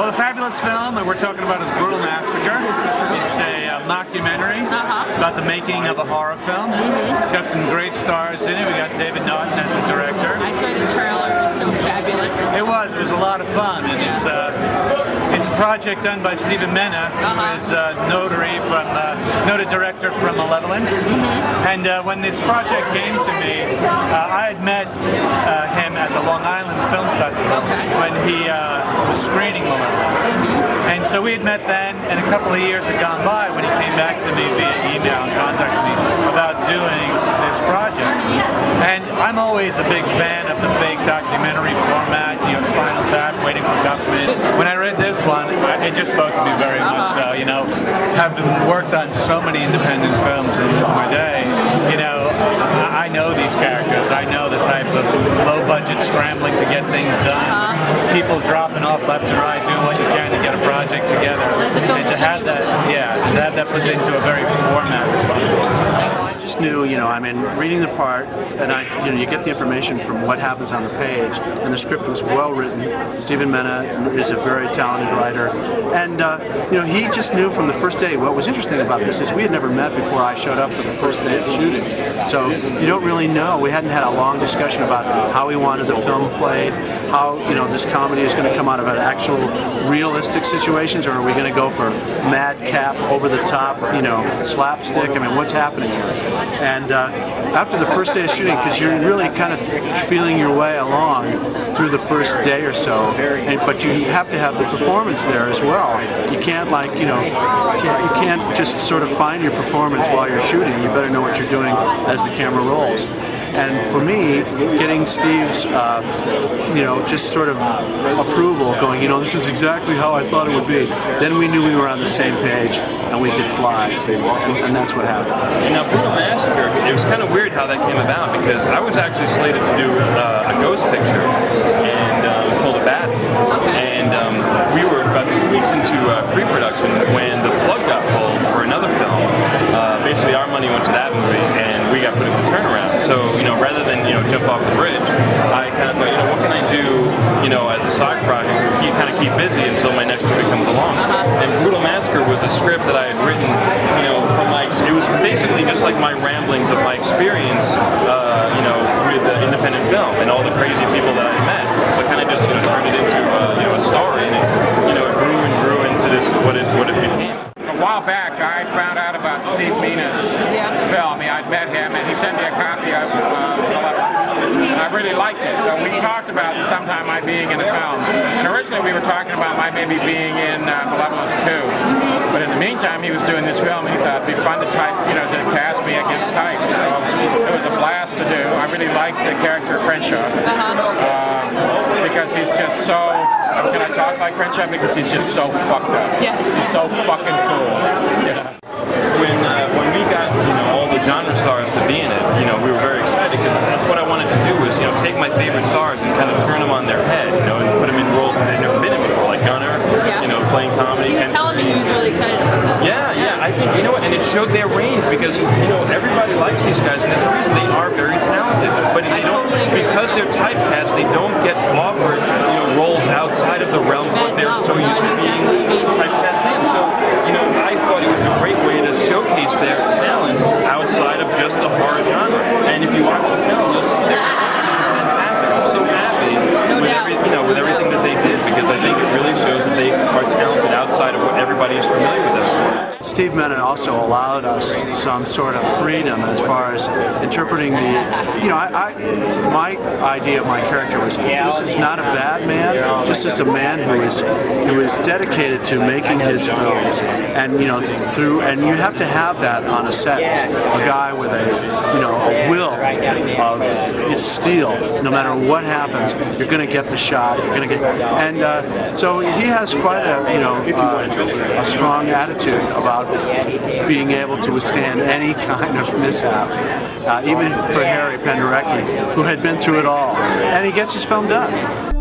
the fabulous film that we're talking about is Brutal Massacre. It's a mockumentary about the making of a horror film. It's got some great stars in it. We got David Naughton as the director. I saw the trailer. It was so fabulous. It was a lot of fun, and it's a project done by Stephen Mena, who is noted director from Malevolence. And when this project came to me, I had met him at the Long Island Film Festival when he was screening Malevolence. And so we had met then, and a couple of years had gone by when he came back to me via email and contacted me about doing this project. And I'm always a big fan of the fake documentary format, you know, Spinal Tap, Waiting for Government. When I read this one, it just spoke to me very much so, you know, having worked on so many independent films in my day, you know, I know these characters. I know the type of low-budget scrambling to get things done, people dropping off left and right, doing what you can to get a project together, and to have that put into a very format responsible. I just knew, you know, I mean, reading the part, and you get the information from what happens on the page, and the script was well written. Stephen Mena is a very talented writer, and you know, he just knew from the first day. What was interesting about this is we had never met before I showed up for the first day of shooting, so you don't really know. We hadn't had a long discussion about how we wanted the film played, how, you know, this comedy is going to come out of an actual realistic situations, or are we going to go for madcap, over the top, you know, slapstick? I mean, what's happening here? And after the first day of shooting, because you're really kind of feeling your way along through the first day or so, but you have to have the performance there as well. You can't, like, you know, you can't just sort of find your performance while you're shooting. You better know what you're doing as the camera rolls. And for me, getting Steve's, you know, just sort of approval, going, you know, this is exactly how I thought it would be. Then we knew we were on the same page and we could fly, and that's what happened. And now, Brutal Massacre, it was kind of weird how that came about, because I was actually slated to do a ghost picture, and it was called A Bat. And we were about 2 weeks into pre-production when the plug got pulled for another film. Basically, our money went to that movie, and we got put into Turnaround. So, you know, rather than, you know, jump off the bridge, I kind of thought, you know, what can I do, you know, as a side project to kind of keep busy until my next movie comes along. And Brutal Massacre was a script that I had written, you know, from it was basically just like my ramblings of my experience, you know, with independent film and all the crazy people that I met. So I kind of just, you know, turned it into, you know, a story, and it, you know, it grew into this, what it became. A while back, I found out about Steve Mena's film. I'd met him, and he sent me a copy of Malevolence. I really liked it, so we talked about sometime my being in a film. And originally, we were talking about my maybe being in Malevolence 2. But in the meantime, he was doing this film, and he thought it'd be fun to type, you know, to cast me against type. So it was a blast to do. I really liked the character of Crenshaw because he's just so. Can I talk like Crenshaw? Because he's just so fucked up. Yes. He's so fucking cool. Yeah. When we got, you know, all the genre stars to be in it, you know, we were very excited, because that's what I wanted to do, was, you know, take my favorite stars and kind of turn them on their head, you know, and put them in roles that they've never been in before, like Gunner, you know, playing comedy. You can tell him he was really excited about that. Yeah, I think, you know what, and it showed their range, because, you know, everybody likes these guys, and there's a reason they are very talented, but they don't, because they're typecast, they don't get offered, you know, roles outside of the realm of what they're so used to being typecast in. So, you know, I thought it was a great way to showcase their talent outside of just the horror genre. And if you watch the film, you'll see they're fantastic. I'm so happy with everything that they did, because I think it really shows that they are talented outside of what everybody is familiar with them for. Steve Mena also allowed us some sort of freedom as far as interpreting the, you know, my idea of my character was, this is not a bad man, just as a man who is dedicated to making his films, and, you know, and you have to have that on a set, a guy with a, you know, a will of steel. No matter what happens, you're going to get the shot, you're going to get, and so he has quite a, you know, a strong attitude about being able to withstand any kind of mishap, even for Harry Penderecki, who had been through it all, and he gets his film done.